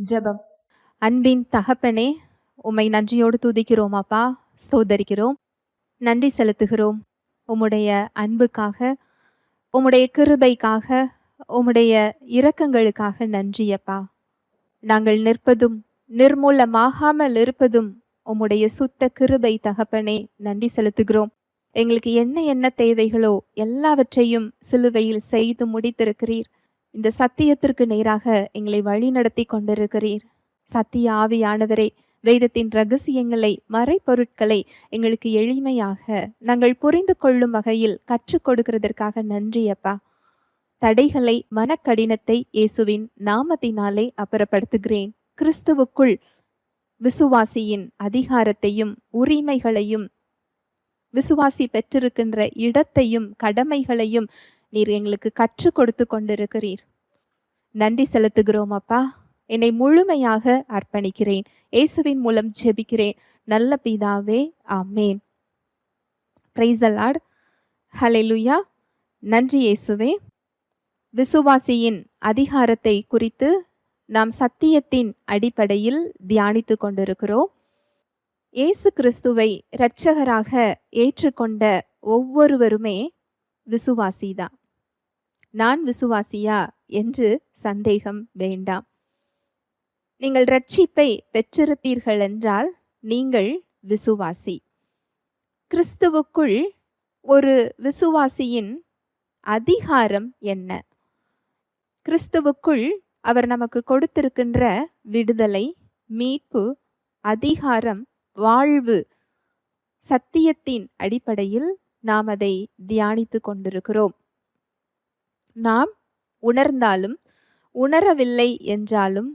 ஜெபம். அன்பின் தகப்பனே, உம்மை நன்றியோடு துதிக்கிறோம் அப்பா, ஸ்தோத்தரிக்கிறோம், நன்றி செலுத்துகிறோம். உம்முடைய அன்புக்காக, உம்முடைய கிருபைக்காக, உம்முடைய இரக்கங்களுக்காக நன்றி அப்பா. நாங்கள் நிற்பதும் நிர்மூலமாகாமல் இருப்பதும் உம்முடைய சுத்த கிருபை தகப்பனே, நன்றி செலுத்துகிறோம். எங்களுக்கு என்ன என்ன தேவைகளோ எல்லாவற்றையும் சிலுவையில் செய்து முடித்திருக்கிறீர். இந்த சத்தியத்திற்கு நேராக எங்களை வழி நடத்தி கொண்டிருக்கிறீர். சத்திய ஆவியானவரே, வேதத்தின் ரகசியங்களை, மறைப்பொருட்களை எங்களுக்கு எளிமையாக நாங்கள் புரிந்து கொள்ளும் வகையில் கற்றுக் கொடுக்கிறதற்காக நன்றி அப்பா. தடைகளை, மனக்கடினத்தை இயேசுவின் நாமத்தினாலே அப்புறப்படுத்துகிறேன். கிறிஸ்துவுக்குள் விசுவாசியின் அதிகாரத்தையும் உரிமைகளையும், விசுவாசி பெற்றிருக்கின்ற இடத்தையும் கடமைகளையும் நீர் எங்களுக்கு கற்றுக் கொடுத்து கொண்டிருக்கிறீர். நன்றி செலுத்துகிறோம் அப்பா. என்னை முழுமையாக அர்ப்பணிக்கிறேன். இயேசுவின் மூலம் ஜெபிக்கிறேன் நல்ல பிதாவே, ஆமேன். Praise the Lord. ஹல்லேலூயா. நன்றி இயேசுவே. விசுவாசியின் அதிகாரத்தை குறித்து நாம் சத்தியத்தின் அடிப்படையில் தியானித்து கொண்டிருக்கிறோம். இயேசு கிறிஸ்துவை இரட்சகராக ஏற்றுக்கொண்ட ஒவ்வொருவருமே விசுவாசிதான். நான் விசுவாசியா என்று சந்தேகம் வேண்டாம். நீங்கள் இரட்சிப்பை பெற்றிருப்பீர்கள் என்றால் நீங்கள் விசுவாசி. கிறிஸ்துவுக்குள் ஒரு விசுவாசியின் அதிகாரம் என்ன? கிறிஸ்துவுக்குள் அவர் நமக்கு கொடுத்திருக்கின்ற விடுதலை, மீட்பு, அதிகாரம், வாழ்வு, சத்தியத்தின் அடிப்படையில் நாம் அதை தியானித்து கொண்டிருக்கிறோம். நாம் உணர்ந்தாலும் உணரவில்லை என்றாலும்,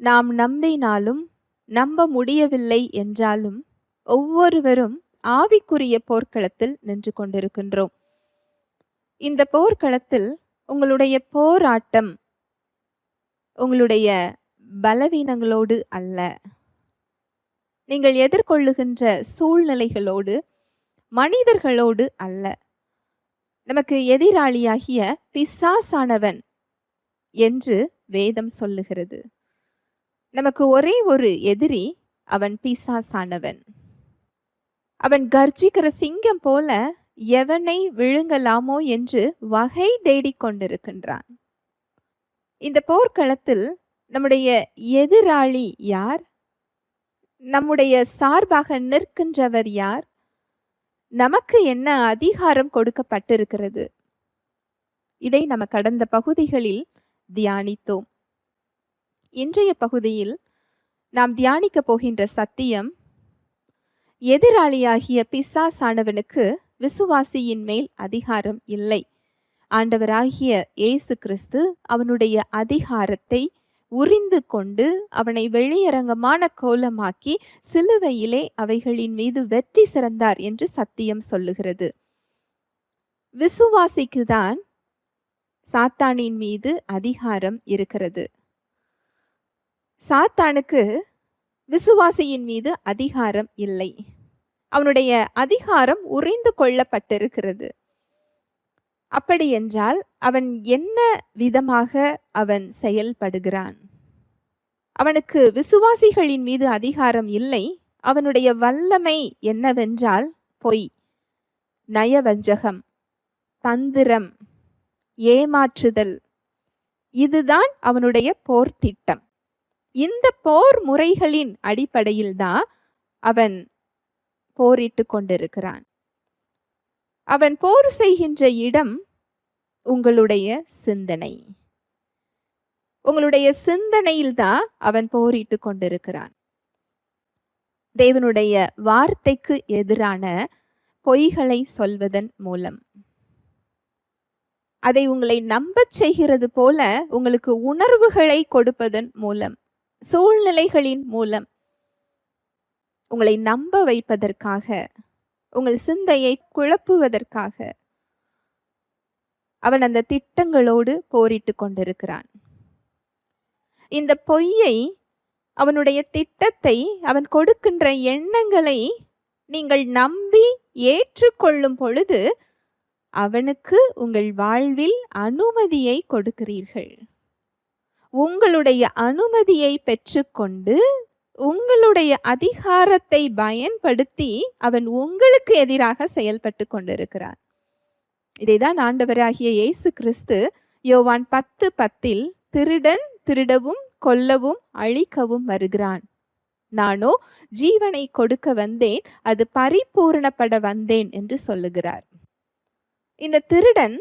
நாம் நம்பினாலும் நம்ப முடியவில்லை என்றாலும், ஒவ்வொருவரும் ஆவிக்குரிய போர்க்களத்தில் நின்று கொண்டிருக்கின்றோம். இந்த போர்க்களத்தில் உங்களுடைய போராட்டம் உங்களுடைய பலவீனங்களோடு அல்ல, நீங்கள் எதிர்கொள்ளுகின்ற சூழ்நிலைகளோடு, மனிதர்களோடு அல்ல. நமக்கு எதிராளியாகிய பிசாசானவன் என்று வேதம் சொல்லுகிறது. நமக்கு ஒரே ஒரு எதிரி, அவன் பிசாசானவன். அவன் கர்ஜிக்கிற சிங்கம் போல எவனை விழுங்கலாமோ என்று வகை தேடிக் கொண்டிருக்கின்றான். இந்த போர்க்களத்தில் நம்முடைய எதிராளி யார்? நம்முடைய சார்பாக நிற்கின்றவர் யார்? நமக்கு என்ன அதிகாரம் கொடுக்கப்பட்டிருக்கிறது? இதை நம்ம கடந்த பகுதிகளில் தியானித்தோம். இன்றைய பகுதியில் நாம் தியானிக்க போகின்ற சத்தியம், எதிராளியாகிய பிசாசானவனுக்கு விசுவாசியின் மேல் அதிகாரம் இல்லை. ஆண்டவராகிய இயேசு கிறிஸ்து அவனுடைய அதிகாரத்தை உரிந்து கொண்டு அவனை வெளியரங்கமான கோலமாக்கி சிலுவையிலே அவைகளின் மீது வெற்றி சிறந்தார் என்று சத்தியம் சொல்லுகிறது. விசுவாசிக்குதான் சாத்தானின் மீது அதிகாரம் இருக்கிறது. சாத்தானுக்கு விசுவாசியின் மீது அதிகாரம் இல்லை. அவனுடைய அதிகாரம் உரிந்து கொள்ளப்பட்டிருக்கிறது. அப்படி என்றால் அவன் என்ன விதமாக அவன் செயல்படுகிறான்? அவனுக்கு விசுவாசிகளின் மீது அதிகாரம் இல்லை. அவனுடைய வல்லமை என்னவென்றால் பொய், நயவஞ்சகம், தந்திரம், ஏமாற்றுதல். இதுதான் அவனுடைய போர் திட்டம். இந்த போர் முறைகளின் அடிப்படையில் தான் அவன் போரிட்டு கொண்டிருக்கிறான். அவன் போர் செய்கின்ற இடம் உங்களுடைய சிந்தனை. உங்களுடைய சிந்தனையில் தான் அவன் போரிட்டு கொண்டிருக்கிறான். தேவனுடைய வார்த்தைக்கு எதிரான பொய்களை சொல்வதன் மூலம், அதை உங்களை நம்பச் செய்கிறது போல உங்களுக்கு உணர்வுகளை கொடுப்பதன் மூலம், சூழ்நிலைகளின் மூலம் உங்களை நம்ப வைப்பதற்காக, உங்கள் சிந்தையை குழப்புவதற்காக அவன் அந்த திட்டங்களோடு போரிட்டு கொண்டிருக்கிறான். இந்த பொய்யை, அவனுடைய திட்டத்தை, அவன் கொடுக்கின்ற எண்ணங்களை நீங்கள் நம்பி ஏற்றுக்கொள்ளும் பொழுது அவனுக்கு உங்கள் வாழ்வில் அனுமதியை கொடுக்கிறீர்கள். உங்களுடைய அனுமதியை பெற்றுக்கொண்டு உங்களுடைய அதிகாரத்தை பயன்படுத்தி அவன் உங்களுக்கு எதிராக செயல்பட்டு கொண்டிருக்கிறான். இதைதான் ஆண்டவராகிய இயேசு கிறிஸ்து யோவான் 10:10 திருடன் திருடவும் கொல்லவும் அழிக்கவும் வருகிறான், நானோ ஜீவனை கொடுக்க வந்தேன், அது பரிபூரணப்பட வந்தேன் என்று சொல்லுகிறார். இந்த திருடன்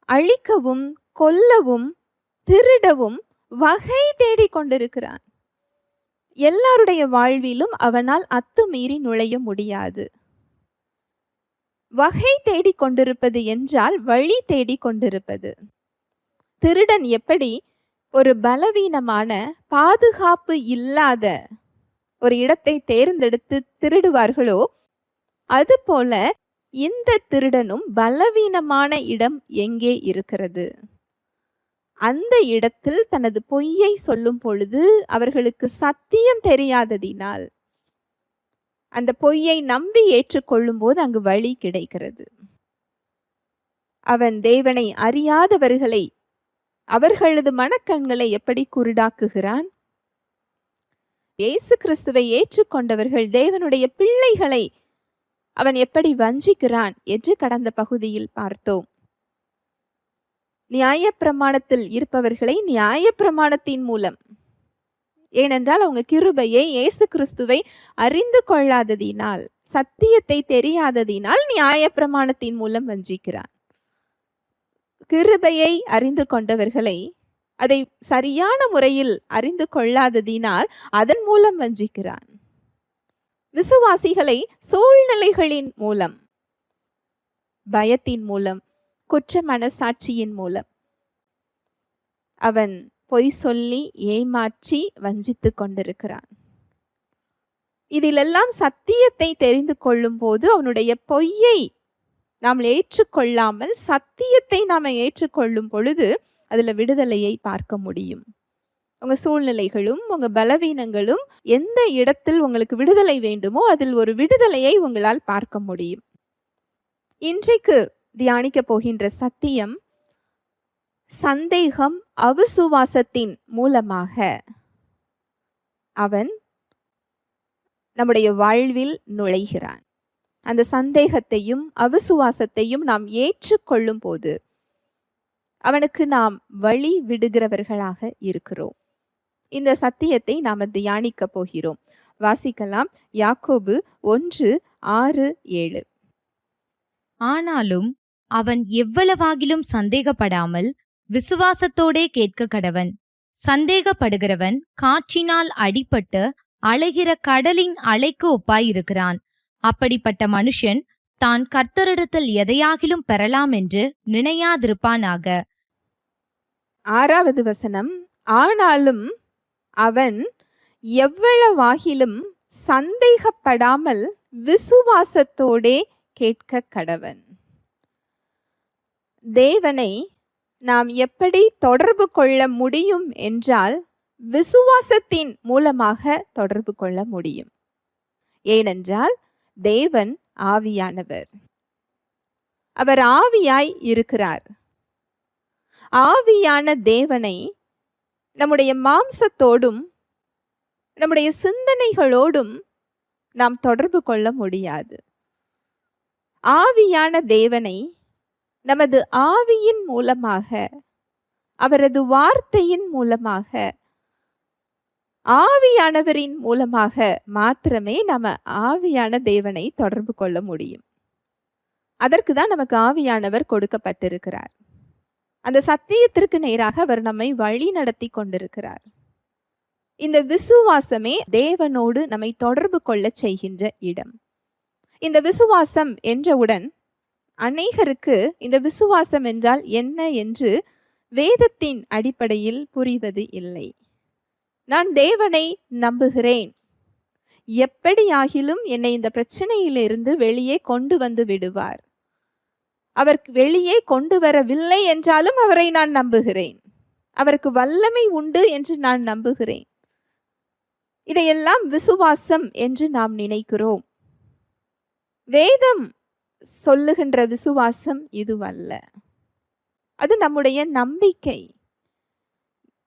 அழிக்கவும் கொல்லவும் திருடவும் வகை தேடிக் கொண்டிருக்கிறான். எல்லாருடைய வாழ்விலும் அவனால் அத்துமீறி நுழைய முடியாது. வகை தேடிக் கொண்டிருப்பது என்றால் வழி தேடிக் கொண்டிருப்பது. திருடன் எப்படி ஒரு பலவீனமான பாதுகாப்பு இல்லாத ஒரு இடத்தை தேர்ந்தெடுத்து திருடுவார்களோ, அதுபோல இந்த திருடனும் பலவீனமான இடம் எங்கே இருக்கிறது, அந்த இடத்தில் தனது பொய்யை சொல்லும் பொழுது அவர்களுக்கு சத்தியம் தெரியாததினால் அந்த பொய்யை நம்பி ஏற்றுக்கொள்ளும் போது அங்கு வழி கிடைக்கிறது. அவன் தேவனை அறியாதவர்களை, அவர்களது மனக்கண்களை எப்படி குருடாக்குகிறான்? இயேசு கிறிஸ்துவை ஏற்றுக்கொண்டவர்கள் தேவனுடைய பிள்ளைகளை அவன் எப்படி வஞ்சிக்கிறான் என்று கடந்த பகுதியில் பார்த்தோம். நியாயப்பிரமாணத்தில் இருப்பவர்களை நியாயப்பிரமாணத்தின் மூலம், ஏனென்றால் அவங்க கிருபையை இயேசு கிறிஸ்துவை அறிந்து கொள்ளாததினால், சத்தியத்தை தெரியாததினால் நியாயப்பிரமாணத்தின் மூலம் வஞ்சிக்கிறான். கிருபையை அறிந்து கொண்டவர்களை அதை சரியான முறையில் அறிந்து கொள்ளாததினால் அதன் மூலம் வஞ்சிக்கிறான். விசுவாசிகளை சூழ்நிலைகளின் மூலம், பயத்தின் மூலம், குற்ற மனசாட்சியின் மூலம் அவன் பொய் சொல்லி ஏமாற்றி வஞ்சித்து கொண்டிருக்கிறான். இதிலெல்லாம் சத்தியத்தை தெரிந்து கொள்ளும் போது அவனுடைய பொய்யை நாம் ஏற்றுக்கொள்ளாமல் சத்தியத்தை நாம் ஏற்றுக்கொள்ளும் பொழுது அதுல விடுதலையை பார்க்க முடியும். உங்க சூழ்நிலைகளும் உங்க பலவீனங்களும் எந்த இடத்தில் உங்களுக்கு விடுதலை வேண்டுமோ அதில் ஒரு விடுதலையை உங்களால் பார்க்க முடியும். இன்றைக்கு தியானிக்க போகின்ற சத்தியம், சந்தேகம் அவிசுவாசத்தின் மூலமாக அவன் நம்முடைய வாழ்வில் நுழைகிறான். அந்த சந்தேகத்தையும் அவிசுவாசத்தையும் நாம் ஏற்றுக்கொள்ளும் போது அவனுக்கு நாம் வழி விடுகிறவர்களாக இருக்கிறோம். இந்த சத்தியத்தை நாம் தியானிக்க போகிறோம். வாசிக்கலாம். யாக்கோபு 1:6-7. ஆனாலும் அவன் எவ்வளவாகிலும் சந்தேகப்படாமல் விசுவாசத்தோடே கேட்க கடவன். சந்தேகப்படுகிறவன் காற்றினால் அடிபட்டு அலைகிற கடலின் அலைக்கு ஒப்பாயிருக்கிறான். அப்படிப்பட்ட மனுஷன் தான் கர்த்தரிடத்தில் எதையாகிலும் பெறலாம் என்று நினையாதிருப்பானாக. 6வது வசனம். ஆனாலும் அவன் எவ்வளவாகிலும் சந்தேகப்படாமல் விசுவாசத்தோடே கேட்க கடவன். தேவனை நாம் எப்படி தொடர்பு கொள்ள முடியும் என்றால் விசுவாசத்தின் மூலமாக தொடர்பு கொள்ள முடியும். ஏனென்றால் தேவன் ஆவியானவர், அவர் ஆவியாய் இருக்கிறார். ஆவியான தேவனை நம்முடைய மாம்சத்தோடும் நம்முடைய சிந்தனைகளோடும் நாம் தொடர்பு கொள்ள முடியாது. ஆவியான தேவனை நமது ஆவியின் மூலமாக, அவரது வார்த்தையின் மூலமாக, ஆவியானவரின் மூலமாக மாத்திரமே நம்ம ஆவியான தேவனை தொடர்பு கொள்ள முடியும். அதற்கு தான் நமக்கு ஆவியானவர் கொடுக்கப்பட்டிருக்கிறார். அந்த சத்தியத்திற்கு நேராக அவர் நம்மை வழி நடத்தி கொண்டிருக்கிறார். இந்த விசுவாசமே தேவனோடு நம்மை தொடர்பு கொள்ள செய்கின்ற இடம். இந்த விசுவாசம் என்றவுடன் அநேகருக்கு இந்த விசுவாசம் என்றால் என்ன என்று வேதத்தின் அடிப்படையில் புரிவது இல்லை. நான் தேவனை நம்புகிறேன், எப்படியாகிலும் என்னை இந்த பிரச்சனையிலிருந்து வெளியே கொண்டு வந்து விடுவார். அவர் வெளியே கொண்டு வரவில்லை என்றாலும் அவரை நான் நம்புகிறேன். அவருக்கு வல்லமை உண்டு என்று நான் நம்புகிறேன். இதையெல்லாம் விசுவாசம் என்று நாம் நினைக்கிறோம். வேதம் சொல்லுகின்ற விசுவாசம் இதுவல்ல. அது நம்முடைய நம்பிக்கை.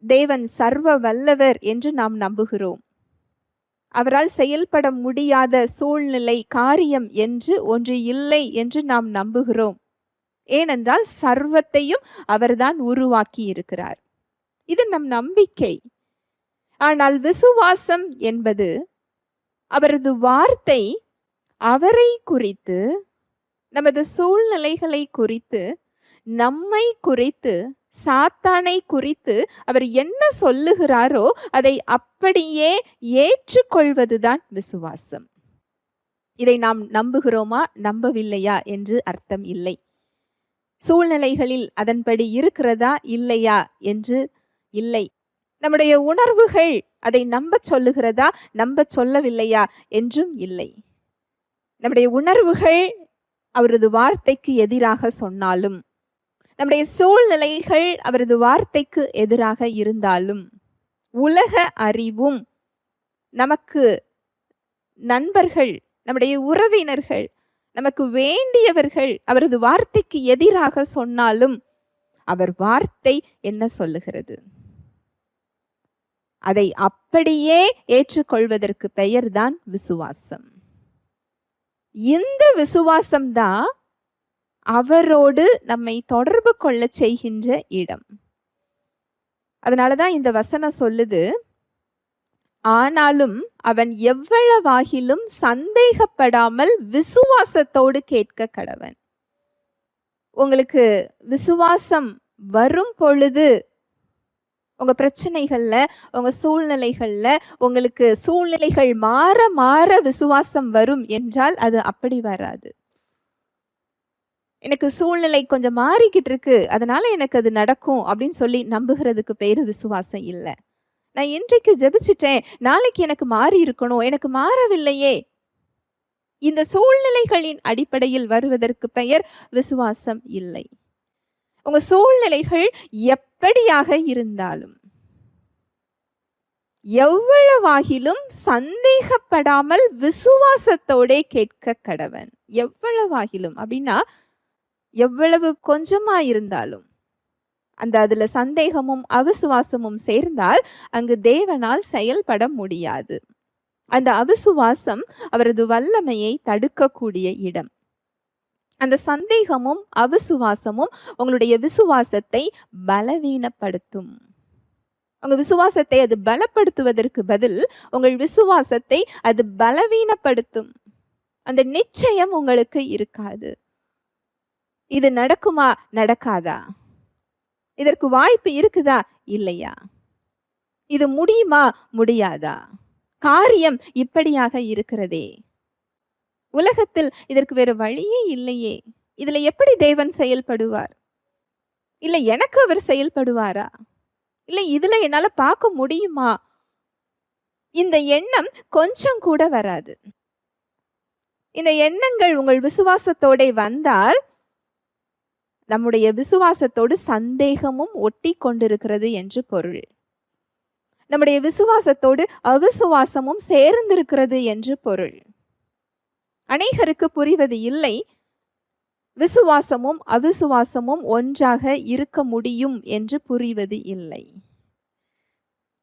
தேவன் சர்வ வல்லவர் என்று நாம் நம்புகிறோம். அவரால் செயல்பட முடியாத சூழ்நிலை, காரியம் என்று ஒன்று இல்லை என்று நாம் நம்புகிறோம். ஏனென்றால் சர்வத்தையும் அவர்தான் உருவாக்கி இருக்கிறார். இது நம் நம்பிக்கை. ஆனால் விசுவாசம் என்பது அவரது வார்த்தை அவரை குறித்து, நமது சூழ்நிலைகளை குறித்து, நம்மை குறித்து, சாத்தானை குறித்து அவர் என்ன சொல்லுகிறாரோ அதை அப்படியே ஏற்றுக்கொள்வதுதான் விசுவாசம். இதை நாம் நம்புகிறோமா நம்பவில்லையா என்று அர்த்தம் இல்லை. சூழ்நிலைகளில் அதன்படி இருக்கிறதா இல்லையா என்று இல்லை. நம்முடைய உணர்வுகள் அதை நம்ப சொல்லுகிறதா நம்ப சொல்லவில்லையா என்றும் இல்லை. நம்முடைய உணர்வுகள் அவரது வார்த்தைக்கு எதிராக சொன்னாலும், நம்முடைய சூழ்நிலைகள் அவரது வார்த்தைக்கு எதிராக இருந்தாலும், உலக அறிவும், நமக்கு நண்பர்கள், நம்முடைய உறவினர்கள், நமக்கு வேண்டியவர்கள் அவரது வார்த்தைக்கு எதிராக சொன்னாலும், அவர் வார்த்தை என்ன சொல்லுகிறது? அதை அப்படியே ஏற்றுக்கொள்வதற்கு பெயர்தான் விசுவாசம். இந்த விசுவாசம்தான் அவரோடு நம்மை தொடர்பு கொள்ள செய்கின்ற இடம். அதனாலதான் இந்த வசனம் சொல்லுது, ஆனாலும் அவன் எவ்வளவாகிலும் சந்தேகப்படாமல் விசுவாசத்தோடு கேட்க கடவன். உங்களுக்கு விசுவாசம் வரும் பொழுது, உங்க பிரச்சனைகள்ல, உங்க சூழ்நிலைகள்ல, உங்களுக்கு சூழ்நிலைகள் மாற மாற விசுவாசம் வரும் என்றால் அது அப்படி வராது. எனக்கு சூழ்நிலை கொஞ்சம் மாறிக்கிட்டு இருக்கு, அதனால எனக்கு அது நடக்கும் அப்படின்னு சொல்லி நம்புகிறதுக்கு பேரு விசுவாசம் இல்லை. நான் இன்றைக்கு ஜெபிச்சிட்டேன், நாளைக்கு எனக்கு மாறி இருக்கணும், எனக்கு மாறவில்லையே. இந்த சூழ்நிலைகளின் அடிப்படையில் வருவதற்கு பெயர் விசுவாசம் இல்லை. உங்க சூழ்நிலைகள் எப்படியாக இருந்தாலும், எவ்வளவாகிலும் சந்தேகப்படாமல் விசுவாசத்தோட கேட்க கடவன். எவ்வளவாகிலும் அப்படின்னா எவ்வளவு கொஞ்சமா இருந்தாலும், அதுல சந்தேகமும் அவிசுவாசமும் சேர்ந்தால் அங்கு தேவனால் செயல்பட முடியாது. அந்த அவிசுவாசம் அவரது வல்லமையை தடுக்கக்கூடிய இடம். அந்த சந்தேகமும் அவிசுவாசமும் உங்களுடைய விசுவாசத்தை பலவீனப்படுத்தும். உங்க விசுவாசத்தை அது பலப்படுத்துவதற்கு பதில் உங்கள் விசுவாசத்தை அது பலவீனப்படுத்தும். அந்த நிச்சயம் உங்களுக்கு இருக்காது. இது நடக்குமா நடக்காதா, இதற்கு வாய்ப்பு இருக்குதா இல்லையா, இது முடியுமா முடியாதா, காரியம் இப்படியாக இருக்கிறதே, உலகத்தில் இதற்கு வேறு வழியே இல்லையே, இதுல எப்படி தேவன் செயல்படுவார், இல்லை எனக்கு அவர் செயல்படுவாரா, இல்லை இதுல என்னால பார்க்க முடியுமா, இந்த எண்ணம் கொஞ்சம் கூட வராது. இந்த எண்ணங்கள் உங்கள் விசுவாசத்தோட வந்தால் நம்முடைய விசுவாசத்தோடு சந்தேகமும் ஒட்டி கொண்டிருக்கிறது என்று பொருள். நம்முடைய விசுவாசத்தோடு அவிசுவாசமும் சேர்ந்திருக்கிறது என்று பொருள். அநேகருக்கு புரிவது இல்லை, விசுவாசமும் அவிசுவாசமும் ஒன்றாக இருக்க முடியும் என்று புரிவது இல்லை.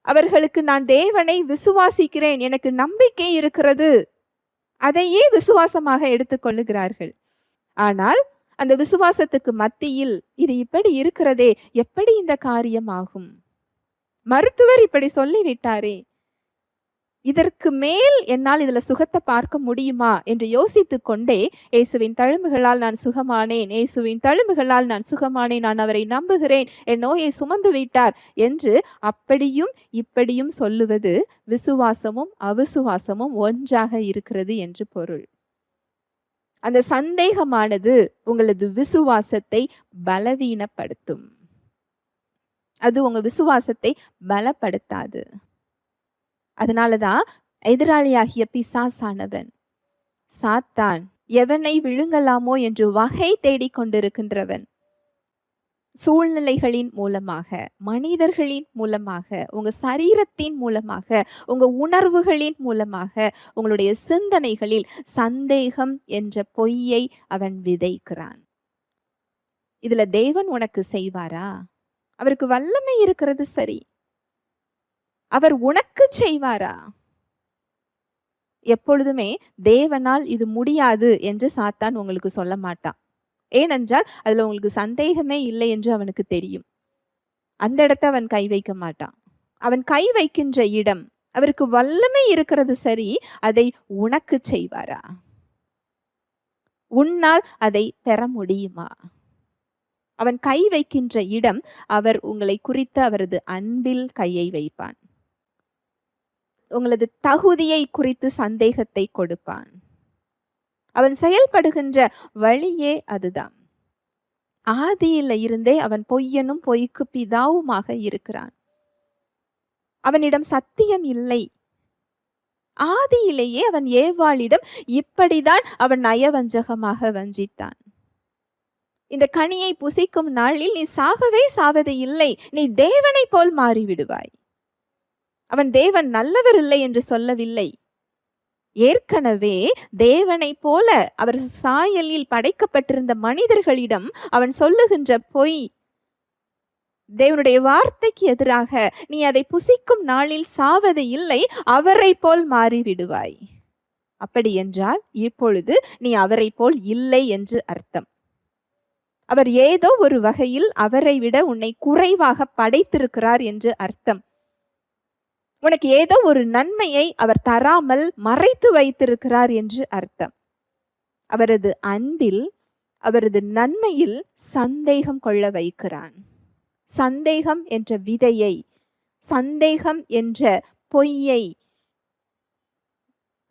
அவர்களுக்கு நான் தேவனை விசுவாசிக்கிறேன், எனக்கு நம்பிக்கை இருக்கிறது, அதையே விசுவாசமாக எடுத்துக்கொள்ளுகிறார்கள். ஆனால் அந்த விசுவாசத்துக்கு மத்தியில் இது இப்படி இருக்கிறதே, எப்படி இந்த காரியம் ஆகும், மருத்துவர் இப்படி சொல்லிவிட்டாரே, இதற்கு மேல் என்னால் இதுல சுகத்தை பார்க்க முடியுமா என்று யோசித்துக் கொண்டே, இயேசுவின் தழும்புகளால் நான் சுகமானேன், இயேசுவின் தழும்புகளால் நான் சுகமானேன், நான் அவரை நம்புகிறேன், என் நோயை சுமந்து விட்டார் என்று அப்படியும் இப்படியும் சொல்லுவது விசுவாசமும் அவிசுவாசமும் ஒன்றாக இருக்கிறது என்று பொருள். அந்த சந்தேகமானது உங்களது விசுவாசத்தை பலவீனப்படுத்தும். அது உங்க விசுவாசத்தை பலப்படுத்தாது. அதனாலதான் எதிராளியாகிய பிசாசானவன், சாத்தான், எவனை விழுங்கலாமோ என்று வகை தேடிக் கொண்டிருக்கின்றவன், சூழ்நிலைகளின் மூலமாக, மனிதர்களின் மூலமாக, உங்க சரீரத்தின் மூலமாக, உங்க உணர்வுகளின் மூலமாக, உங்களுடைய சிந்தனைகளில் சந்தேகம் என்ற பொய்யை அவன் விதைக்கிறான். இதுல தேவன் உனக்கு செய்வாரா? அவருக்கு வல்லமை இருக்கிறது சரி, அவர் உனக்கு செய்வாரா? எப்பொழுதுமே தேவனால் இது முடியாது என்று சாத்தான் உங்களுக்கு சொல்ல மாட்டான். ஏனென்றால் அதுல உங்களுக்கு சந்தேகமே இல்லை என்று அவனுக்கு தெரியும். அந்த இடத்தை அவன் கை வைக்க மாட்டான். அவன் கை வைக்கின்ற இடம், அவருக்கு வல்லமை இருக்கிறது சரி, அதை உனக்கு செய்வாரா? உன்னால் அதை பெற முடியுமா? அவன் கை வைக்கின்ற இடம், அவர் உங்களை குறித்த அவரது அன்பில் கையை வைப்பான். உங்களது தகுதியை குறித்து சந்தேகத்தை கொடுப்பான். அவன் செயல்படுகின்ற வழியே அதுதான். ஆதியில இருந்தே அவன் பொய்யனும் பொய்க்கு பிதாவுமாக இருக்கிறான். அவனிடம் சத்தியம் இல்லை. ஆதியிலேயே அவன் ஏவாளிடம் இப்படிதான் அவன் நயவஞ்சகமாக வஞ்சித்தான். இந்த கனியை புசிக்கும் நாளில் நீ சாகவே சாவது இல்லை, நீ தேவனை போல் மாறிவிடுவாய். அவன் தேவன் நல்லவர் இல்லை என்று சொல்லவில்லை. ஏற்கனவே தேவனை போல அவர் சாயலில் படைக்கப்பட்டிருந்த மனிதர்களிடம் அவன் சொல்லுகின்ற பொய், தேவனுடைய வார்த்தைக்கு எதிராக நீ அதை புசிக்கும் நாளில் சாவது இல்லை, அவரை போல் மாறிவிடுவாய். அப்படி என்றால் இப்பொழுது நீ அவரை போல் இல்லை என்று அர்த்தம். அவர் ஏதோ ஒரு வகையில் அவரை விட உன்னை குறைவாக படைத்திருக்கிறார் என்று அர்த்தம். உனக்கு ஏதோ ஒரு நன்மையை அவர் தராமல் மறைத்து வைத்திருக்கிறார் என்று அர்த்தம். அவரது அன்பில், அவரது நன்மையில் சந்தேகம் கொள்ள வைக்கிறான். சந்தேகம் என்ற விதையை, சந்தேகம் என்ற பொய்யை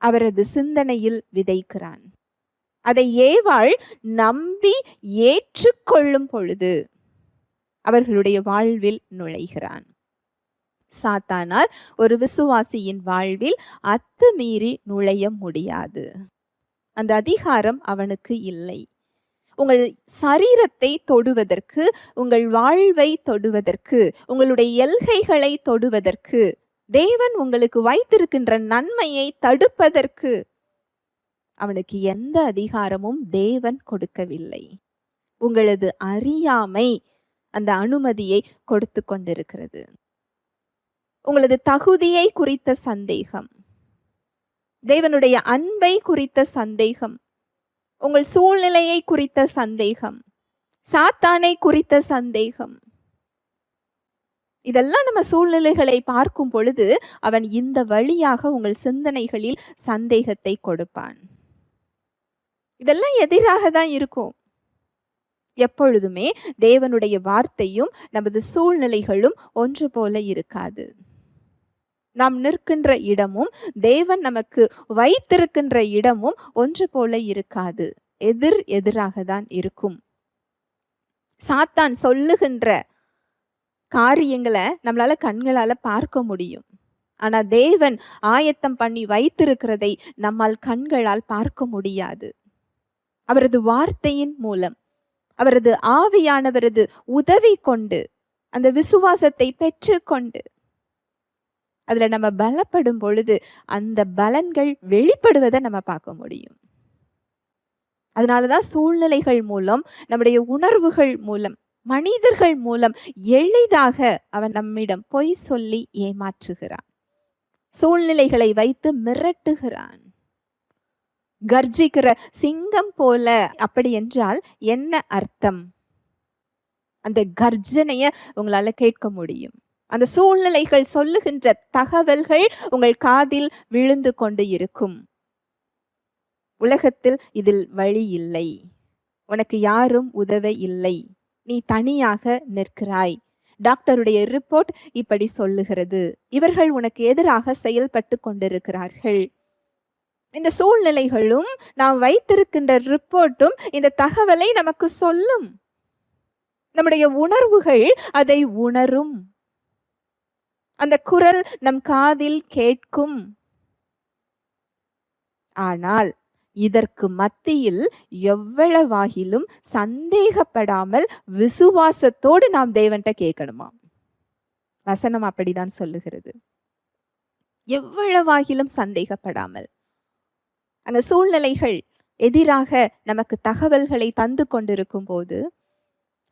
அவரது சிந்தனையில் விதைக்கிறான். அதை ஏவாள் நம்பி ஏற்றுக்கொள்ளும் பொழுது அவர்களுடைய வாழ்வில் நுழைகிறான். சாத்தானால் ஒரு விசுவாசியின் வாழ்வில் அத்துமீறி நுழைய முடியாது. அந்த அதிகாரம் அவனுக்கு இல்லை. உங்கள் சரீரத்தை தொடுவதற்கு, உங்கள் வாழ்வை தொடுவதற்கு, உங்களுடைய எல்கைகளை தொடுவதற்கு, தேவன் உங்களுக்கு வைத்திருக்கின்ற நன்மையை தடுப்பதற்கு அவனுக்கு எந்த அதிகாரமும் தேவன் கொடுக்கவில்லை. உங்களது அறியாமை அந்த அனுமதியை கொடுத்து கொண்டிருக்கிறது. உங்களது தகுதியை குறித்த சந்தேகம், தேவனுடைய அன்பை குறித்த சந்தேகம், உங்கள் சூழ்நிலையை குறித்த சந்தேகம், சாத்தானை குறித்த சந்தேகம், இதெல்லாம் நம்ம சூழ்நிலைகளை பார்க்கும் பொழுது அவன் இந்த வழியாக உங்கள் சிந்தனைகளில் சந்தேகத்தை கொடுப்பான். இதெல்லாம் எதிராக தான் இருக்கும். எப்பொழுதுமே தேவனுடைய வார்த்தையும் நமது சூழ்நிலைகளும் ஒன்று போல இருக்காது. நாம் நிற்கின்ற இடமும் தேவன் நமக்கு வைத்திருக்கின்ற இடமும் ஒன்று போல இருக்காது. எதிராக தான் இருக்கும். சாத்தான் சொல்லுகின்ற காரியங்களை நம்மளால கண்களால பார்க்க முடியும். ஆனா தேவன் ஆயத்தம் பண்ணி வைத்திருக்கிறதை நம்மால் கண்களால் பார்க்க முடியாது. அவரது வார்த்தையின் மூலம், அவரது ஆவியானவரது உதவி கொண்டு, அந்த விசுவாசத்தை பெற்று கொண்டு அதுல நம்ம பலப்படும் பொழுது அந்த பலன்கள் வெளிப்படுவதை நம்ம பார்க்க முடியும். அதனாலதான் சூழ்நிலைகள் மூலம், நம்முடைய உணர்வுகள் மூலம், மனிதர்கள் மூலம் எளிதாக அவன் நம்மிடம் பொய் சொல்லி ஏமாற்றுகிறான். சூழ்நிலைகளை வைத்து மிரட்டுகிறான். கர்ஜிக்கிற சிங்கம் போல. அப்படி என்றால் என்ன அர்த்தம்? அந்த கர்ஜனைய உங்களால கேட்க முடியும். அந்த சூழ்நிலைகள் சொல்லுகின்ற தகவல்கள் உங்கள் காதில் விழுந்து கொண்டு இருக்கும். உலகத்தில் இதில் வழி இல்லை, உனக்கு யாரும் உதவ இல்லை, நீ தனியாக நிற்கிறாய், டாக்டருடைய ரிப்போர்ட் இப்படி சொல்லுகிறது, இவர்கள் உனக்கு எதிராக செயல்பட்டு கொண்டிருக்கிறார்கள். இந்த சூழ்நிலைகளும் நாம் வைத்திருக்கின்ற ரிப்போர்ட்டும் இந்த தகவலை நமக்கு சொல்லும். நம்முடைய உணர்வுகள் அதை உணரும். அந்த குரல் நம் காதில் கேட்கும். ஆனால் இதற்கு மத்தியில் எவ்வளவாகிலும் சந்தேகப்படாமல் விசுவாசத்தோடு நாம் தேவன்கிட்ட கேட்கணுமா? வசனம் அப்படிதான் சொல்லுகிறது. எவ்வளவாகிலும் சந்தேகப்படாமல். அங்க சூழ்நிலைகள் எதிராக நமக்கு தகவல்களை தந்து கொண்டிருக்கும் போது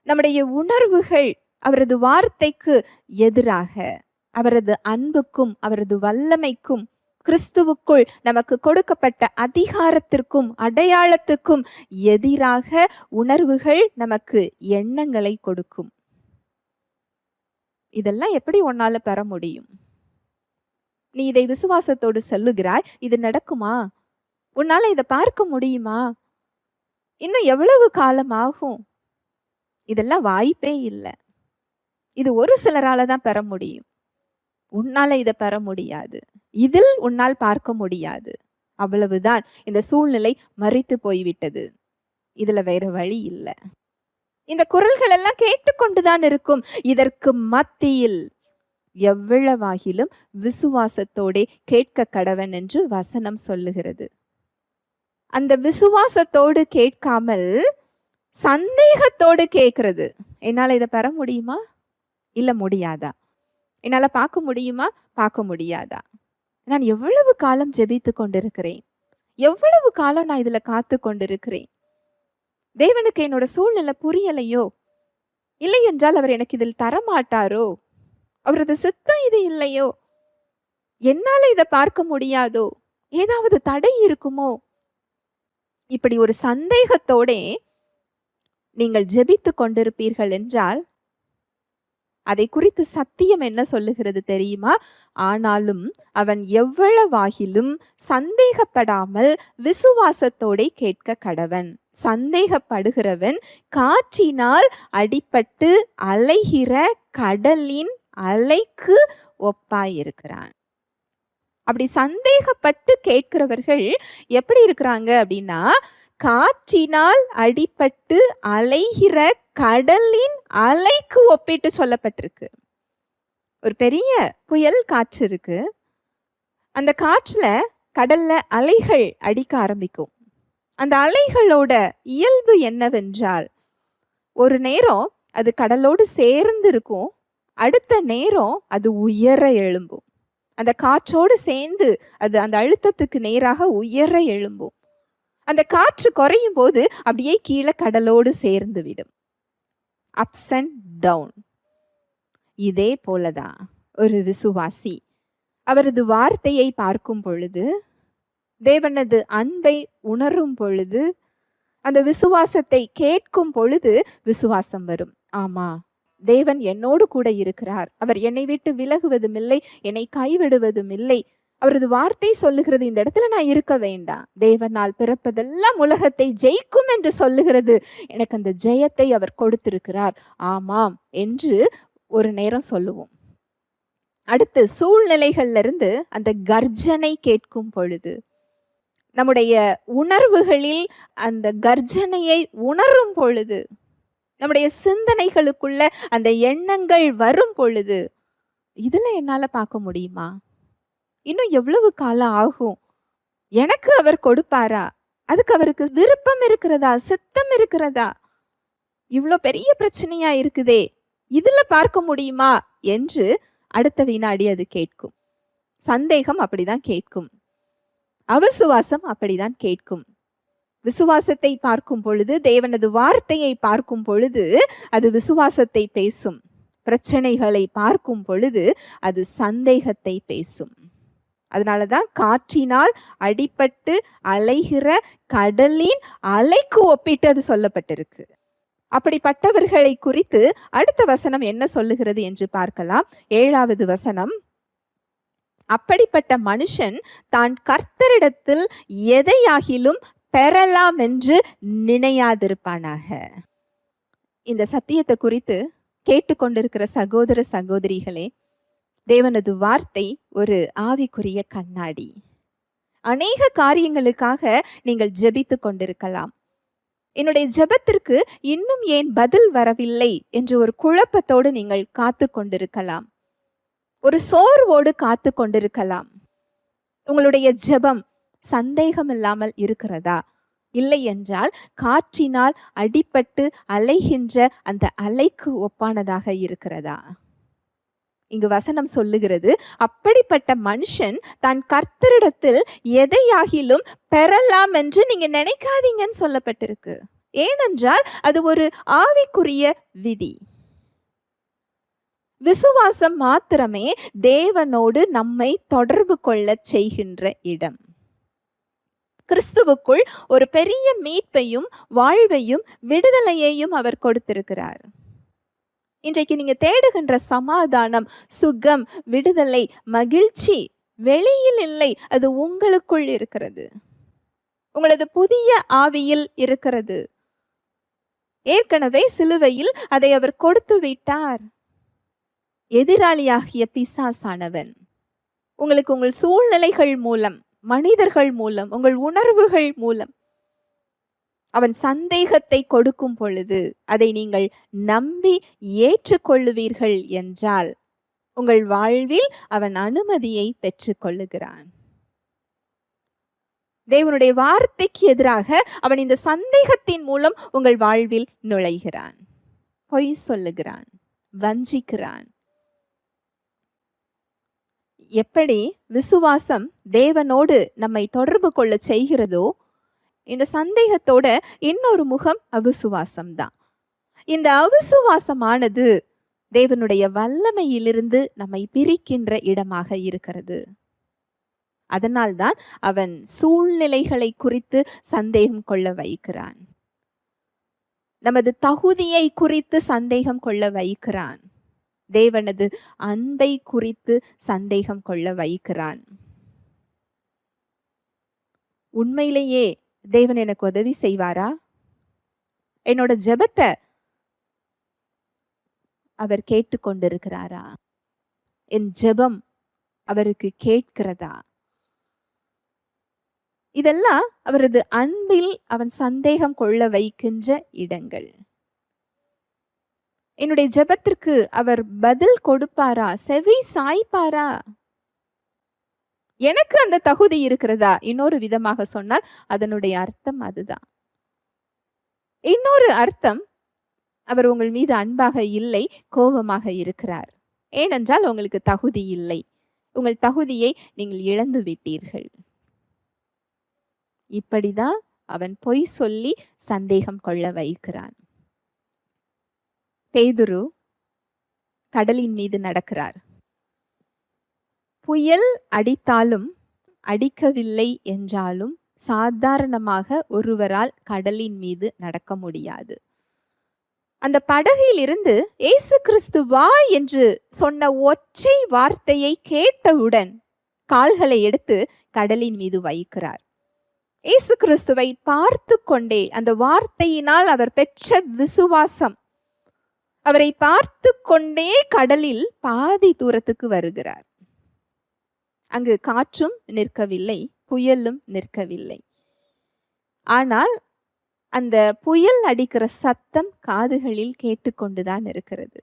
நம்முடைய உணர்வுகள் அவரது வார்த்தைக்கு எதிராக, அவரது அன்புக்கும் அவரது வல்லமைக்கும் கிறிஸ்துவுக்குள் நமக்கு கொடுக்கப்பட்ட அதிகாரத்திற்கும் அடையாளத்துக்கும் எதிராக உணர்வுகள் நமக்கு எண்ணங்களை கொடுக்கும். இதெல்லாம் எப்படி உன்னால பெற முடியும்? நீ இதை விசுவாசத்தோடு சொல்லுகிறாய், இது நடக்குமா? உன்னால இதை பார்க்க முடியுமா? இன்னும் எவ்வளவு காலம் ஆகும்? இதெல்லாம் வாய்ப்பே இல்லை. இது ஒரு சிலரால தான் பெற முடியும். உன்னால இதை பெற முடியாது. இதில் உன்னால் பார்க்க முடியாது. அவ்வளவுதான். இந்த சூழ்நிலை மறித்து போய்விட்டது. இதுல வேற வழி இல்லை. இந்த குரல்கள் எல்லாம் கேட்டுக்கொண்டுதான் இருக்கும். இதற்கு மத்தியில் எவ்வளவாகிலும் விசுவாசத்தோடே கேட்க கடவன் என்று வசனம் சொல்லுகிறது. அந்த விசுவாசத்தோடு கேட்காமல் சந்தேகத்தோடு கேட்கிறது. என்னால இதை பெற முடியுமா? இல்ல முடியாதா? என்னால பார்க்க முடியுமா? பார்க்க முடியாதா? நான் எவ்வளவு காலம் ஜெபித்து கொண்டிருக்கிறேன், எவ்வளவு காலம் நான் இதுல காத்து கொண்டிருக்கிறேன். தேவனுக்கு என்னோட சூழ்நிலை புரியலையோ, இல்லை என்றால் அவர் எனக்கு இதில் தரமாட்டாரோ, அவரது சித்தம் இது இல்லையோ, என்னால இதை பார்க்க முடியாதோ, ஏதாவது தடை இருக்குமோ? இப்படி ஒரு சந்தேகத்தோட நீங்கள் ஜெபித்து கொண்டிருப்பீர்கள் என்றால் அதை குறித்து சத்தியம் என்ன சொல்லுகிறது தெரியுமா? ஆனாலும் அவன் எவ்வளவாகிலும் சந்தேகப்படாமல் விசுவாசத்தோட கேட்க கடவன். சந்தேகப்படுகிறவன் காற்றினால் அடிபட்டு அலைகிற கடலின் அலைக்கு ஒப்பாயிருக்கிறான். அப்படி சந்தேகப்பட்டு கேட்கிறவர்கள் எப்படி இருக்கிறாங்க அப்படின்னா, காற்றினால் அடிபட்டு அலைகிற கடலின் அலைக்கு ஒப்பிட்டு சொல்லப்பட்டிருக்கு. ஒரு பெரிய புயல் காற்று இருக்கு. அந்த காற்றுல கடல்ல அலைகள் அடிக்க ஆரம்பிக்கும். அந்த அலைகளோட இயல்பு என்னவென்றால், ஒரு நேரம் அது கடலோடு சேர்ந்து இருக்கும், அடுத்த நேரம் அது உயர எழும்பும். அந்த காற்றோடு சேர்ந்து அது அந்த அழுத்தத்துக்கு நேராக உயர எழும்பும். அந்த காற்று குறையும் போது அப்படியே கீழே கடலோடு சேர்ந்து விடும். Ups and down. இதே போலதான் ஒரு விசுவாசி அவரது வார்த்தையை பார்க்கும் பொழுது, தேவனது அன்பை உணரும் பொழுது, அந்த விசுவாசத்தை கேட்கும் பொழுது விசுவாசம் வரும். ஆமா, தேவன் என்னோடு கூட இருக்கிறார், அவர் என்னை விட்டு விலகுவதும் இல்லை, என்னை கைவிடுவதும் இல்லை. அவரது வார்த்தை சொல்லுகிறது, இந்த இடத்துல நான் இருக்க வேண்டாம், தேவனால் பிறப்பதெல்லாம் உலகத்தை ஜெயிக்கும் என்று சொல்லுகிறது, எனக்கு அந்த ஜெயத்தை அவர் கொடுத்திருக்கிறார், ஆமாம் என்று ஒரு நேரம் சொல்லுவோம். அடுத்து சூழ்நிலைகள்ல இருந்து அந்த கர்ஜனை கேட்கும் பொழுது, நம்முடைய உணர்வுகளில் அந்த கர்ஜனையை உணரும் பொழுது, நம்முடைய சிந்தனைகளுக்குள்ள அந்த எண்ணங்கள் வரும் பொழுது, இதுல என்னால பார்க்க முடியுமா? இன்னும் எவ்வளவு காலம் ஆகும்? எனக்கு அவர் கொடுப்பாரா? அதுக்கு அவருக்கு விருப்பம் இருக்கிறதா? சித்தம் இருக்கிறதா? இவ்வளோ பெரிய பிரச்சனையா இருக்குதே, இதுல பார்க்க முடியுமா என்று அடுத்த வினாடி அது கேட்கும். சந்தேகம் அப்படிதான் கேட்கும். அவிசுவாசம் அப்படிதான் கேட்கும். விசுவாசத்தை பார்க்கும் பொழுது, தேவனது வார்த்தையை பார்க்கும் பொழுது அது விசுவாசத்தை பேசும். பிரச்சனைகளை பார்க்கும் பொழுது அது சந்தேகத்தை பேசும். அதனாலதான் காற்றினால் அடிபட்டு அலைகிற கடலின் அலைக்கு ஒப்பிட்டு அது சொல்லப்பட்டிருக்கு. அப்படிப்பட்டவர்களை குறித்து அடுத்த வசனம் என்ன சொல்லுகிறது என்று பார்க்கலாம். 7வது வசனம், அப்படிப்பட்ட மனுஷன் தான் கர்த்தரிடத்தில் எதையாகிலும் பெறலாம் என்று நினையாதிருப்பானாக. இந்த சத்தியத்தை குறித்து கேட்டுக்கொண்டிருக்கிற சகோதர சகோதரிகளே, தேவனது வார்த்தை ஒரு ஆவிக்குரிய கண்ணாடி. அநேக காரியங்களுக்காக நீங்கள் ஜெபித்து கொண்டிருக்கலாம். என்னுடைய ஜெபத்திற்கு இன்னும் ஏன் பதில் வரவில்லை என்று ஒரு குழப்பத்தோடு நீங்கள் காத்து கொண்டிருக்கலாம். ஒரு சோர்வோடு காத்து கொண்டிருக்கலாம். உங்களுடைய ஜெபம் சந்தேகம் இல்லாமல் இருக்கிறதா? இல்லை என்றால் காற்றினால் அடிபட்டு அலைகின்ற அந்த அலைக்கு ஒப்பானதாக இருக்கிறதா? இங்கு வசனம் சொல்லுகிறது, அப்படிப்பட்ட மனுஷன் தான் கர்த்தரிடத்தில் எதையாகிலும் பெறலாம் என்று நீங்க நினைக்காதீங்கன்னு சொல்லப்பட்டிருக்கு. ஏனென்றால் அது ஒரு ஆவிக்குரிய விதி. விசுவாசம் மாத்திரமே தேவனோடு நம்மை தொடர்பு கொள்ள செய்கின்ற இடம். கிறிஸ்துவுக்குள் ஒரு பெரிய மீட்பையும் வாழ்வையும் விடுதலையையும் அவர் கொடுத்திருக்கிறார். இன்றைக்கு நீங்க தேடுகின்ற சமாதானம், சுகம், விடுதலை, மகிழ்ச்சி வெளியில் இல்லை, அது உங்களுக்குள் இருக்கிறது. உங்களது புதிய ஆவியில் இருக்கிறது. ஏற்கனவே சிலுவையில் அதை அவர் கொடுத்து விட்டார். எதிராளியாகிய பிசாசானவன் உங்களுக்கு உங்கள் சூழ்நிலைகள் மூலம், மனிதர்கள் மூலம், உங்கள் உணர்வுகள் மூலம் அவன் சந்தேகத்தை கொடுக்கும் பொழுது அதை நீங்கள் நம்பி ஏற்றுக்கொள்ளுவீர்கள் என்றால் உங்கள் வாழ்வில் அவன் அனுமதியை பெற்றுக் கொள்ளுகிறான். தேவனுடைய வார்த்தைக்கு எதிராக அவன் இந்த சந்தேகத்தின் மூலம் உங்கள் வாழ்வில் நுழைகிறான், பொய் சொல்லுகிறான், வஞ்சிக்கிறான். எப்படி விசுவாசம் தேவனோடு நம்மை தொடர்பு கொள்ள செய்கிறதோ, இந்த சந்தேகத்தோட இன்னொரு முகம் அவிசுவாசம் தான். இந்த அவிசுவாசமானது தேவனுடைய வல்லமையிலிருந்து நம்மை பிரிக்கின்ற இடமாக இருக்கிறது. அதனால்தான் அவன் சூழ்நிலைகளை குறித்து சந்தேகம் கொள்ள வைக்கிறான். நமது தகுதியை குறித்து சந்தேகம் கொள்ள வைக்கிறான். தேவனது அன்பை குறித்து சந்தேகம் கொள்ள வைக்கிறான். உண்மையிலேயே தேவன் எனக்கு உதவி செய்வாரா? என்னோட ஜெபத்தை அவர் கேட்டுக்கொண்டிருக்கிறாரா? என் ஜெபம் அவருக்கு கேட்கிறதா? இதெல்லாம் அவரது அன்பில் அவன் சந்தேகம் கொள்ள வைக்கின்ற இடங்கள். என்னுடைய ஜெபத்திற்கு அவர் பதில் கொடுப்பாரா? செவி சாய்ப்பாரா? எனக்கு அந்த தகுதி இருக்கிறதா? இன்னொரு விதமாக சொன்னால் அதனுடைய அர்த்தம் அதுதான். இன்னொரு அர்த்தம், அவர் உங்கள் மீது அன்பாக இல்லை, கோபமாக இருக்கிறார். ஏனென்றால் உங்களுக்கு தகுதி இல்லை, உங்கள் தகுதியை நீங்கள் இழந்து விட்டீர்கள். இப்படிதான் அவன் பொய் சொல்லி சந்தேகம் கொள்ள வைக்கிறான். பேதுரு கடலின் மீது நடக்கிறார். புயல் அடித்தாலும் அடிக்கவில்லை என்றாலும் சாதாரணமாக ஒருவரால் கடலின் மீது நடக்க முடியாது. அந்த படகில் இருந்து இயேசு கிறிஸ்து வா என்று சொன்ன ஒற்றை வார்த்தையை கேட்டவுடன் கால்களை எடுத்து கடலின் மீது வைக்கிறார். இயேசு கிறிஸ்துவை பார்த்து கொண்டே அந்த வார்த்தையினால் அவர் பெற்ற விசுவாசம், அவரை பார்த்து கொண்டே கடலில் பாதி தூரத்துக்கு வருகிறார். அங்கு காற்றும் நிற்கவில்லை, புயலும் நிற்கவில்லை. ஆனால் அந்த புயல் அடிக்கிற சத்தம் காதுகளில் கேட்டுக்கொண்டுதான் இருக்கிறது.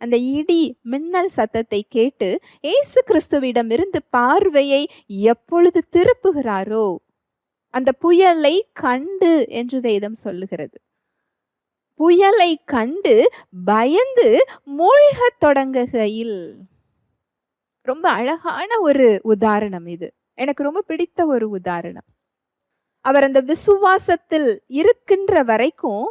அந்த இடி மின்னல் சத்தத்தை கேட்டு இயேசு கிறிஸ்துவிடமிருந்து பார்வையை எப்பொழுது திருப்புகிறாரோ அந்த புயலை கண்டு என்று வேதம் சொல்லுகிறது. புயலை கண்டு பயந்து மூழ்கத் தொடங்குகையில், ரொம்ப அழகான ஒரு உதாரணம் இது. எனக்கு ரொம்ப பிடித்த ஒரு உதாரணம். அவர் அந்த விசுவாசத்தில் இருக்கின்ற வரைக்கும்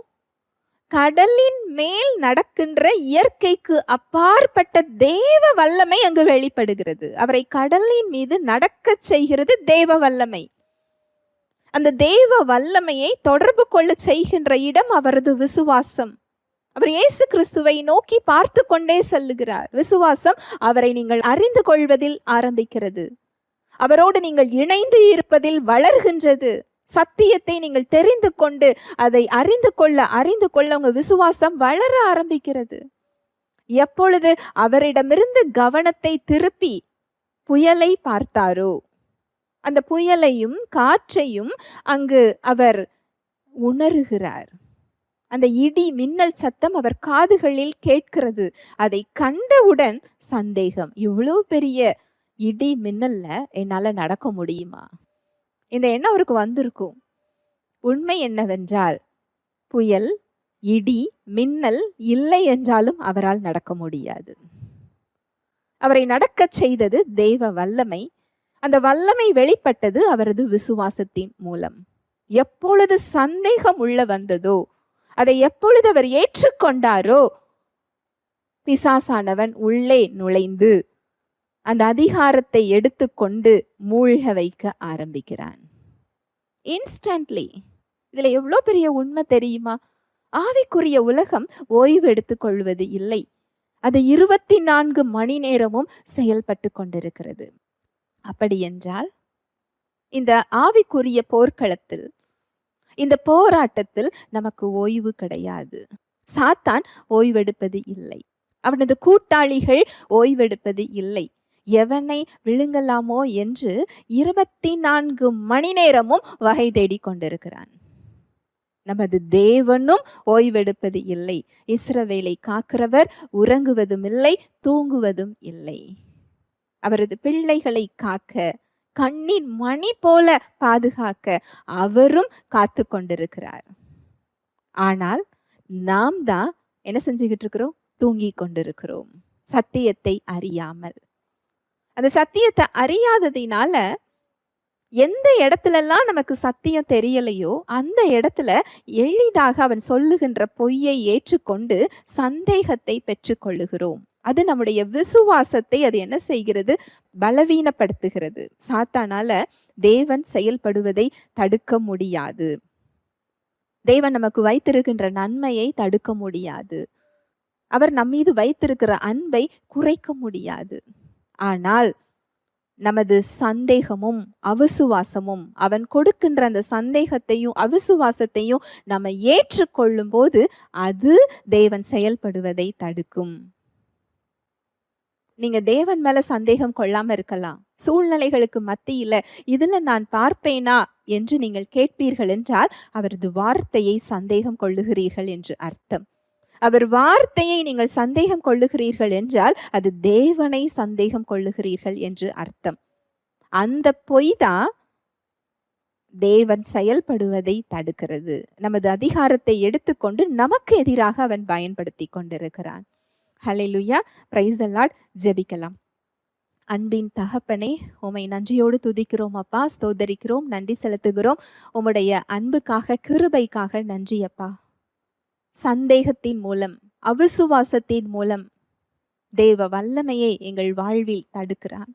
கடலின் மேல் நடக்கின்ற இயற்கைக்கு அப்பாற்பட்ட தேவ வல்லமை அங்கு வெளிப்படுகிறது. அவரை கடலின் மீது நடக்க செய்கிறது தேவ வல்லமை. அந்த தேவ வல்லமையை தொடர்பு கொள்ள செய்கின்ற இடம் அவரது விசுவாசம். அவர் இயேசு கிறிஸ்துவை நோக்கி பார்த்து கொண்டே செல்லுகிறார். விசுவாசம் அவரை நீங்கள் அறிந்து கொள்வதில் ஆரம்பிக்கிறது. அவரோடு நீங்கள் இணைந்து இருப்பதில் வளர்கின்றது. சத்தியத்தை நீங்கள் தெரிந்து கொண்டு அதை அறிந்து கொள்ள உங்க விசுவாசம் வளர ஆரம்பிக்கிறது. எப்பொழுது அவரிடமிருந்து கவனத்தை திருப்பி புயலை பார்த்தாரோ, அந்த புயலையும் காற்றையும் அங்கு அவர் உணர்கிறார். அந்த இடி மின்னல் சத்தம் அவர் காதுகளில் கேட்கிறது. அதை கண்டவுடன் சந்தேகம், இவ்வளவு பெரிய இடி மின்னல்ல என்னால நடக்க முடியுமா? இந்த எண்ணம் அவருக்கு வந்திருக்கும். உண்மை என்னவென்றால் புயல், இடி, மின்னல் இல்லை என்றாலும் அவரால் நடக்க முடியாது. அவரை நடக்க செய்தது தெய்வ வல்லமை. அந்த வல்லமை வெளிப்பட்டது அவரது விசுவாசத்தின் மூலம். எப்பொழுது சந்தேகம் உள்ள வந்ததோ, அதை எப்பொழுது அவர் ஏற்றுக்கொண்டாரோ, பிசாசானவன் உள்ளே நுழைந்து அந்த அதிகாரத்தை எடுத்துக்கொண்டு மூழ்க வைக்க ஆரம்பிக்கிறான். இன்ஸ்டன்ட்லி. இதுல எவ்வளோ பெரிய உண்மை தெரியுமா? ஆவிக்குரிய உலகம் ஓய்வு எடுத்துக் கொள்வது இல்லை. அது 24 மணி நேரமும் செயல்பட்டு கொண்டிருக்கிறது. அப்படி என்றால் இந்த ஆவிக்குரிய போர்க்களத்தில், இந்த போராட்டத்தில் நமக்கு ஓய்வு கிடையாது. சாத்தான் ஓய்வெடுப்பது இல்லை. அவனது கூட்டாளிகள் ஓய்வெடுப்பது இல்லை. எவனை விழுங்கலாமோ என்று 24 மணி நேரமும் வகை தேடிக் கொண்டிருக்கிறான். நமது தேவனும் ஓய்வெடுப்பது இல்லை. இஸ்ரவேலை காக்கிறவர் உறங்குவதும் இல்லை, தூங்குவதும் இல்லை. அவரது பிள்ளைகளை காக்க, கண்ணின் மணி போல பாதுகாக்க அவரும் காத்து கொண்டிருக்கிறார். ஆனால் நாம் தான் என்ன செஞ்சுக்கிட்டு இருக்கிறோம்? தூங்கி கொண்டிருக்கிறோம், சத்தியத்தை அறியாமல். அந்த சத்தியத்தை அறியாததினால எந்த இடத்துலலாம் நமக்கு சத்தியம் தெரியலையோ அந்த இடத்துல எளிதாக அவன் சொல்லுகின்ற பொய்யை ஏற்றுக்கொண்டு சந்தேகத்தை பெற்றுக்கொள்ளுகிறோம். அது நம்முடைய விசுவாசத்தை அது என்ன செய்கிறது? பலவீனப்படுத்துகிறது. சாத்தானால தேவன் செயல்படுவதை தடுக்க முடியாது. தேவன் நமக்கு வைத்திருக்கின்ற நன்மையை தடுக்க முடியாது. அவர் நம்மீது வைத்திருக்கிற அன்பை குறைக்க முடியாது. ஆனால் நமது சந்தேகமும் அவிசுவாசமும், அவன் கொடுக்கின்ற அந்த சந்தேகத்தையும் அவிசுவாசத்தையும் நம்ம ஏற்றுக்கொள்ளும் போது அது தேவன் செயல்படுவதை தடுக்கும். நீங்க தேவன் மேல சந்தேகம் கொள்ளாம இருக்கலாம். சூழ்நிலைகளுக்கு மத்தியில இதுல நான் பார்ப்பேனா என்று நீங்கள் கேட்பீர்கள் என்றால் அவரது வார்த்தையை சந்தேகம் கொள்ளுகிறீர்கள் என்று அர்த்தம். அவர் வார்த்தையை நீங்கள் சந்தேகம் கொள்ளுகிறீர்கள் என்றால் அது தேவனை சந்தேகம் கொள்ளுகிறீர்கள் என்று அர்த்தம். அந்த பொய் தான் தேவன் செயல்படுவதை தடுக்கிறது. நமது அதிகாரத்தை எடுத்துக்கொண்டு நமக்கு எதிராக அவன் பயன்படுத்தி கொண்டிருக்கிறான். ஹல்லேலூயா, பிரைஸ் தி லார்ட். ஜெபிக்கலாம். அன்பின் தகப்பனே, உம்மை நன்றியோடு துதிக்கிறோம் அப்பா, ஸ்தோத்தரிக்கிறோம், நன்றி செலுத்துகிறோம். உம்முடைய அன்புக்காக, கிருபைக்காக நன்றி அப்பா. சந்தேகத்தின் மூலம், அவிசுவாசத்தின் மூலம் தேவ வல்லமையை எங்கள் வாழ்வில் தடுக்கிறான்.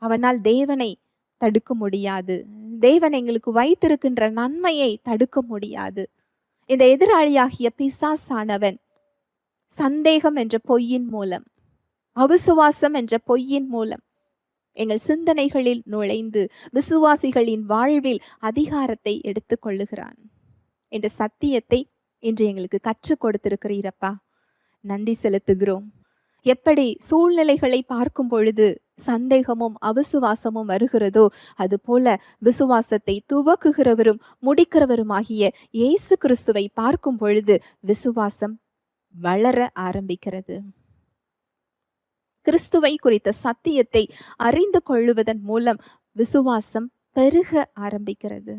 அவனால் தேவனை தடுக்க முடியாது. தேவன் எங்களுக்கு வைத்திருக்கின்ற நன்மையை தடுக்க முடியாது. இந்த எதிராளியாகிய பிசாசானவன் சந்தேகம் என்ற பொய்யின் மூலம், அவிசுவாசம் என்ற பொய்யின் மூலம் எங்கள் சிந்தனைகளில் நுழைந்து விசுவாசிகளின் வாழ்வில் அதிகாரத்தை எடுத்துக் கொள்ளுகிறான். என்ற சத்தியத்தை இன்று எங்களுக்கு கற்றுக் கொடுத்திருக்கிறீரப்பா, நன்றி செலுத்துகிறோம். எப்படி சூழ்நிலைகளை பார்க்கும் பொழுது சந்தேகமும் அவிசுவாசமும் வருகிறதோ அதுபோல விசுவாசத்தை துவக்குகிறவரும் முடிக்கிறவருமாகிய இயேசு கிறிஸ்துவை பார்க்கும் பொழுது விசுவாசம் வளர ஆரம்பிக்கிறது. கிறிஸ்துவை குறித்த சத்தியத்தை அறிந்து கொள்ளுவதன் மூலம் விசுவாசம் பெருக ஆரம்பிக்கிறது.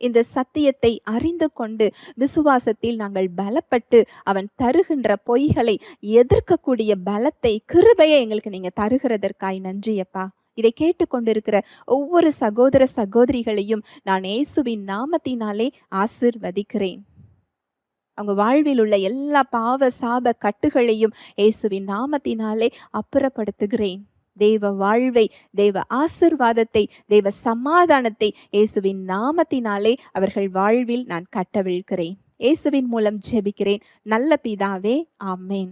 இந்த சத்தியத்தை அறிந்து கொண்டு விசுவாசத்தில் நாங்கள் பலப்பட்டு அவன் தருகின்ற பொய்களை எதிர்க்கக்கூடிய பலத்தை, கிருபையை எங்களுக்கு நீங்க தருகிறதற்காய் நன்றியப்பா. இதை கேட்டுக்கொண்டிருக்கிற ஒவ்வொரு சகோதர சகோதரிகளையும் நான் இயேசுவின் நாமத்தினாலே ஆசீர்வதிக்கிறேன். அவங்க வாழ்வில் உள்ள எல்லா பாவ சாப கட்டுகளையும் இயேசுவின் நாமத்தினாலே அப்புறப்படுத்துகிறேன். தேவ வாழ்வை, தேவ ஆசீர்வாதத்தை, தேவ சமாதானத்தை இயேசுவின் நாமத்தினாலே அவர்கள் வாழ்வில் நான் கட்டவிழ்கிறேன். இயேசுவின் மூலம் ஜெபிக்கிறேன் நல்ல பிதாவே, ஆமென்.